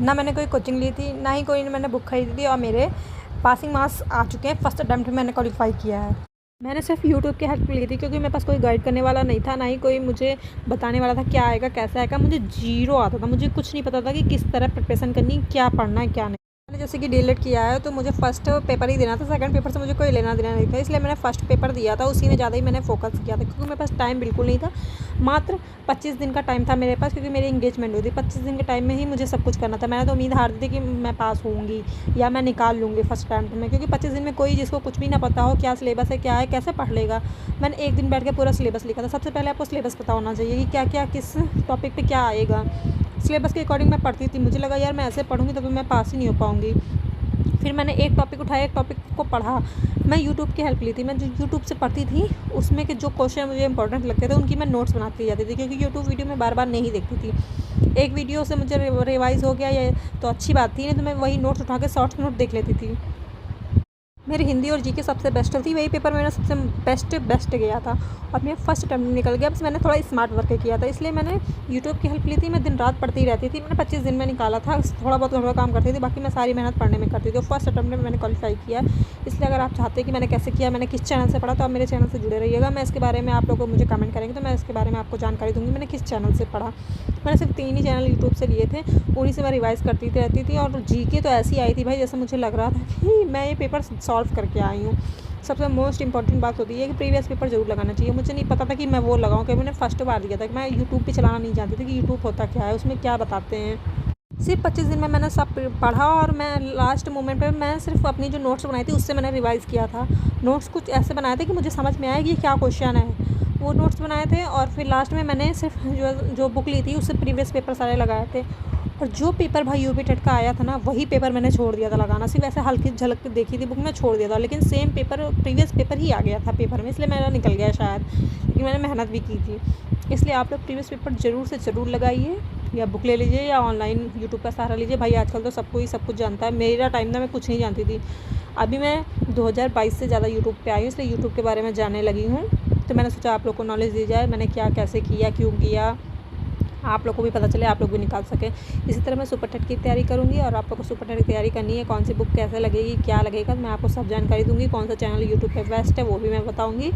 ना मैंने कोई कोचिंग ली थी, ना ही कोई मैंने बुक खरीदी थी और मेरे पासिंग मार्क्स आ चुके हैं। फर्स्ट अटेम्प्ट में मैंने क्वालीफाई किया है। मैंने सिर्फ यूट्यूब की हेल्प ली थी क्योंकि मेरे पास कोई गाइड करने वाला नहीं था, ना ही कोई मुझे बताने वाला था क्या आएगा कैसा आएगा। मुझे ज़ीरो आता था, मुझे कुछ नहीं पता था कि किस तरह प्रिपरेशन करनी, क्या पढ़ना है क्या नहीं। मैंने जैसे कि डीएलएड किया है तो मुझे फर्स्ट पेपर ही देना था, सेकंड पेपर से मुझे कोई लेना देना नहीं था, इसलिए मैंने फर्स्ट पेपर दिया था। उसी में ज़्यादा ही मैंने फोकस किया था क्योंकि मेरे पास टाइम बिल्कुल नहीं था। मात्र 25 दिन का टाइम था मेरे पास क्योंकि मेरी एंगेजमेंट हुई थी। 25 दिन के टाइम में ही मुझे सब कुछ करना था। मैंने तो उम्मीद हार दी थी कि मैं पास होऊंगी या मैं निकाल लूँगी फर्स्ट अटैम्प्ट में, क्योंकि 25 दिन में कोई जिसको कुछ भी ना पता हो क्या सिलेबस है क्या है कैसे पढ़ लेगा। मैंने एक दिन बैठ के पूरा सिलेबस लिखा था। सबसे पहले आपको सिलेबस पता होना चाहिए कि क्या क्या किस टॉपिक पे क्या आएगा। सिलेबस के अकॉर्डिंग मैं पढ़ती थी। मुझे लगा यार मैं ऐसे पढ़ूँगी तो मैं पास ही नहीं हो पाऊँगी। फिर मैंने एक टॉपिक उठाया, एक टॉपिक को पढ़ा। मैं यूट्यूब की हेल्प ली थी। मैं जो यूट्यूब से पढ़ती थी उसमें के जो क्वेश्चन मुझे इंपॉर्टेंट लगते थे उनकी मैं नोट्स बनाती जाती थी, क्योंकि यूट्यूब वीडियो में बार बार नहीं देखती थी। एक वीडियो से मुझे रिवाइज़ हो गया ये तो अच्छी बात थी, नहीं तो मैं वही नोट्स उठा के शॉर्ट्स नोट देख लेती थी। मेरी हिंदी और जीके सबसे बेस्ट थी, वही पेपर मेरा सबसे बेस्ट गया था और मेरा फर्स्ट अटैम्प्ट में निकल गया। बस मैंने थोड़ा स्मार्ट वर्क किया था, इसलिए मैंने यूट्यूब की हेल्प ली थी। मैं दिन रात पढ़ती रहती थी। मैंने 25 दिन में निकाला था। थोड़ा बहुत घर का काम करती थी, बाकी मैं सारी मेहनत पढ़ने में करती थी। और फर्स्ट अटैम्प्ट में मैंने क्वालीफाई किया। इसलिए अगर आप चाहते हैं कि मैंने कैसे किया, मैंने किस चैनल से पढ़ा, तो आप मेरे चैनल से जुड़े रहिएगा। मैं इसके बारे में आप लोग मुझे कमेंट करेंगे तो मैं इसके बारे में आपको जानकारी दूँगी मैंने किस चैनल से पढ़ा। मैंने सिर्फ 3 ही चैनल यूट्यूब से लिए थे, उन्हीं से मैं रिवाइज़ करती रहती थी। और जीके तो ऐसी आई थी भाई जैसे मुझे लग रहा था कि मैं ये पेपर सॉल्व करके आई हूँ। सबसे मोस्ट इंपॉर्टेंट बात होती है कि प्रीवियस पेपर ज़रूर लगाना चाहिए। मुझे नहीं पता था कि मैं वो लगाऊँ, क्योंकि मैंने फर्स्ट बार दिया था कि मैं यूट्यूब पे चलाना नहीं जानती थी कि यूट्यूब होता क्या है, उसमें क्या बताते हैं। सिर्फ 25 दिन में मैंने सब पढ़ा और मैं लास्ट मोमेंट पे मैं सिर्फ अपनी जो नोट्स बनाई थी उससे मैंने रिवाइज़ किया था। नोट्स कुछ ऐसे बनाए थे कि मुझे समझ में आया कि क्या क्वेश्चन है, वो नोट्स बनाए थे। और फिर लास्ट में मैंने सिर्फ जो बुक ली थी उससे प्रीवियस पेपर सारे लगाए थे। और जो पेपर भाई यूपी टेट का आया था ना, वही पेपर मैंने छोड़ दिया था लगाना। सिर्फ ऐसे हल्की झलक देखी थी बुक में, छोड़ दिया था। लेकिन सेम पेपर प्रीवियस पेपर ही आ गया था पेपर में, इसलिए मेरा निकल गया शायद, लेकिन मैंने मेहनत भी की थी। इसलिए आप लोग प्रीवियस पेपर ज़रूर से ज़रूर लगाइए, या बुक ले लीजिए या ऑनलाइन यूट्यूब का सहारा लीजिए। भाई आजकल तो सबको ही सब कुछ जानता है। मेरा टाइम था मैं कुछ नहीं जानती थी। अभी मैं 2022 से ज़्यादा यूट्यूब पे आई हूँ, इसलिए यूट्यूब के बारे में जानने लगी हूँ। तो मैंने सोचा आप लोग को नॉलेज दी जाए, मैंने क्या कैसे किया क्यों किया, आप लोग को भी पता चले, आप लोग भी निकाल सकें। इसी तरह मैं सुपर टेट की तैयारी करूँगी और आप लोग को सुपर टेट की तैयारी करनी है, कौन सी बुक कैसे लगेगी क्या लगेगा, मैं आपको सब जानकारी दूँगी। कौन सा चैनल यूट्यूब पे बेस्ट है वो भी मैं बताऊँगी।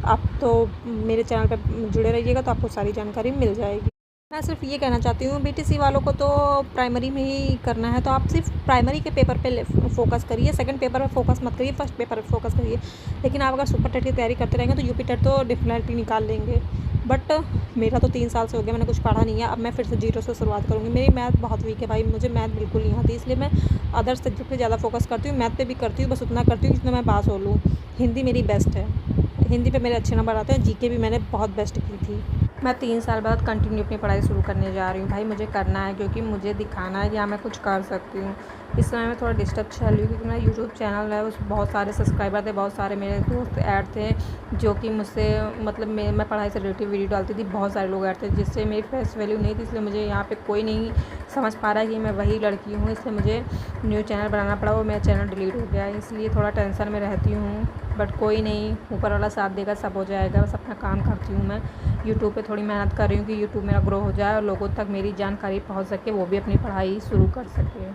आप तो मेरे चैनल पे जुड़े रहिएगा तो आपको सारी जानकारी मिल जाएगी। मैं सिर्फ ये कहना चाहती हूँ बीटीसी वालों को तो प्राइमरी में ही करना है, तो आप सिर्फ प्राइमरी के पेपर पे फोकस करिए। सेकंड पेपर पे फोकस मत करिए, फर्स्ट पेपर पे फोकस करिए। लेकिन आप अगर सुपर टेट की तैयारी करते रहेंगे तो यूपी टेट तो डेफिनेटली निकाल लेंगे। बट मेरा तो 3 साल से हो गया, मैंने कुछ पढ़ा नहीं है। अब मैं फिर से जीरो से शुरुआत करूँगी। मेरी मैथ बहुत वीक है भाई, मुझे मैथ बिल्कुल नहीं आती, इसलिए मैं अदर सब्जेक्ट पर ज़्यादा फोकस करती हूँ। मैथ पे भी करती हूँ, बस उतना करती हूँ जितना मैं पास हो लूँ। हिंदी मेरी बेस्ट है, हिंदी पे मेरे अच्छे नंबर आते हैं। जीके भी मैंने बहुत बेस्ट की थी। मैं 3 साल बाद कंटिन्यू अपनी पढ़ाई शुरू करने जा रही हूँ भाई। मुझे करना है क्योंकि मुझे दिखाना है कि हाँ मैं कुछ कर सकती हूँ। इस समय मैं थोड़ा डिस्टर्ब चल रही हूँ क्योंकि मेरा यूट्यूब चैनल है, उस बहुत सारे सब्सक्राइबर थे, बहुत सारे मेरे दोस्त ऐड थे जो कि मुझसे मतलब मैं पढ़ाई से रिलेटेड वीडियो डालती थी। बहुत सारे लोग ऐड थे जिससे मेरी फेस वैल्यू नहीं थी, इसलिए मुझे यहाँ पे कोई नहीं समझ पा रहा है कि मैं वही लड़की हूँ। इसलिए मुझे न्यू चैनल बनाना पड़ा, वो मेरा चैनल डिलीट हो गया, इसलिए थोड़ा टेंशन में रहती हूँ। बट कोई नहीं, ऊपर वाला साथ देगा, सब हो जाएगा। बस अपना काम करती हूँ मैं। यूट्यूब पे थोड़ी मेहनत कर रही हूँ कि यूट्यूब मेरा ग्रो हो जाए और लोगों तक मेरी जानकारी पहुँच सके, वो भी अपनी पढ़ाई शुरू कर सके।